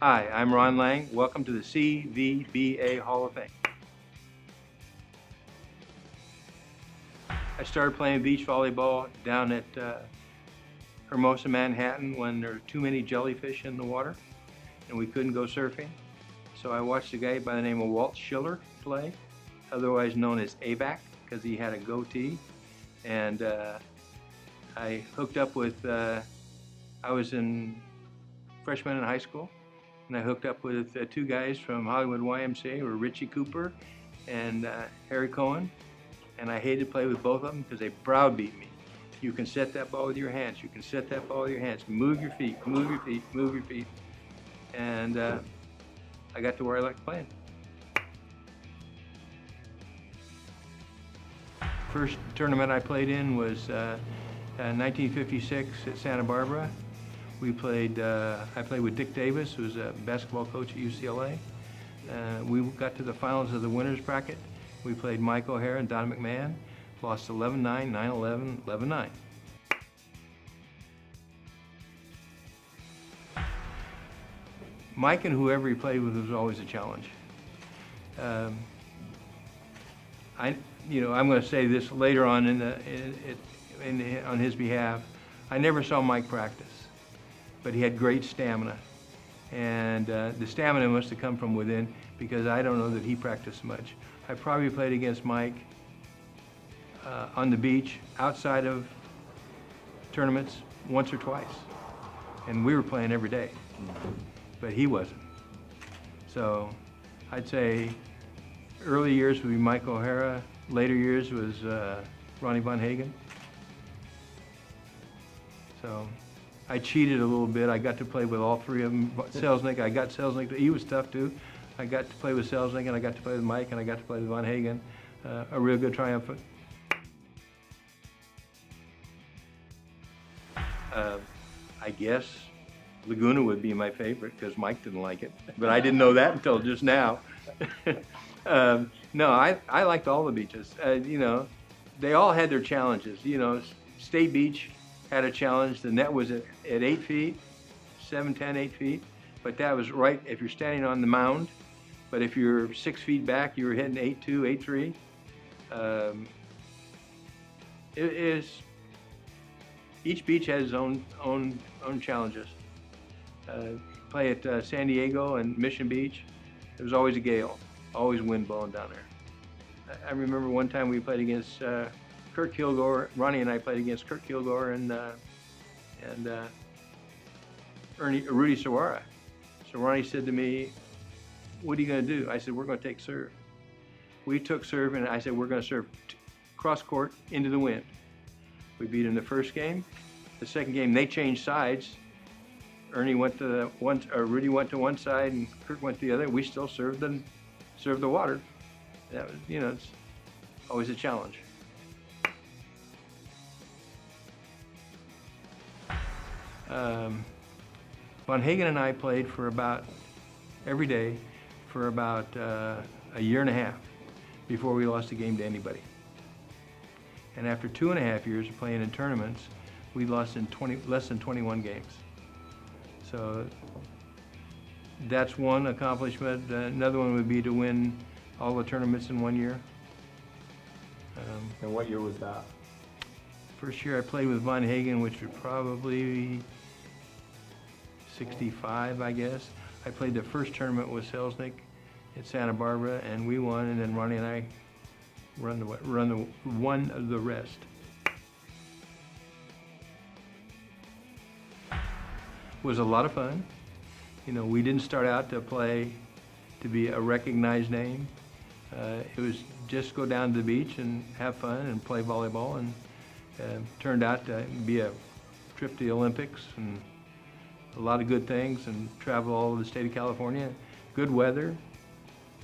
Hi, I'm Ron Lang. Welcome to the CVBA Hall of Fame. I started playing beach volleyball down at Hermosa, Manhattan when there were too many jellyfish in the water and we couldn't go surfing. So I watched a guy by the name of Walt Schiller play, otherwise known as ABAC, because he had a goatee. And I hooked up with, I was in freshman in high school, and I hooked up with two guys from Hollywood YMCA, were Richie Cooper and Harry Cohen. And I hated to play with both of them because they browbeat me. You can set that ball with your hands. You can set that ball with your hands. Move your feet, move your feet, move your feet. And I got to where I liked playing. First tournament I played in was 1956 at Santa Barbara. We played, I played with Dick Davis, who was a basketball coach at UCLA. We got to the finals of the winners bracket. We played Mike O'Hara and Don McMahon, lost 11-9, 9-11, 11-9. Mike and whoever he played with was always a challenge. I'm going to say this later on on his behalf. I never saw Mike practice, but he had great stamina, and the stamina must have come from within because I don't know that he practiced much. I probably played against Mike on the beach outside of tournaments once or twice, and we were playing every day, but he wasn't. So I'd say early years would be Mike O'Hara, later years was Ronnie Von Hagen. So I cheated a little bit. I got to play with all three of them. Selznick, I got Selznick. He was tough too. I got to play with Selznick, and I got to play with Mike, and I got to play with Von Hagen. A real good triumphant. I guess Laguna would be my favorite because Mike didn't like it, but I didn't know that until just now. No, I liked all the beaches. They all had their challenges. State Beach had a challenge. The net was at 8 feet, 7, 10, 8 feet, but that was right if you're standing on the mound. But if you're 6 feet back, you were hitting 8-2, 8-3. Each beach has its own challenges. Play at San Diego and Mission Beach. There was always a gale, always wind blowing down there. I remember one time we played against Kurt Kilgore. Ronnie and I played against Kurt Kilgore and Rudy Sawara. So Ronnie said to me, "What are you going to do?" I said, "We're going to take serve." We took serve, and I said, "We're going to serve cross court into the wind." We beat him the first game. The second game, they changed sides. Rudy went to one side, and Kurt went to the other. We still served the water. That was, it's always a challenge. Von Hagen and I played for about every day for about a year and a half before we lost a game to anybody. And after 2.5 years of playing in tournaments, we lost in less than 21 games. So that's one accomplishment. Another one would be to win all the tournaments in 1 year. And what year was that? First year I played with Von Hagen, which was probably 65, I guess. I played the first tournament with Selznick at Santa Barbara, and we won, and then Ronnie and I won the rest. It was a lot of fun. We didn't start out to play to be a recognized name. It was just go down to the beach and have fun and play volleyball, and turned out to be a trip to the Olympics and a lot of good things, and travel all over the state of California. Good weather.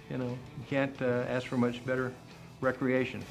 You can't ask for much better recreation.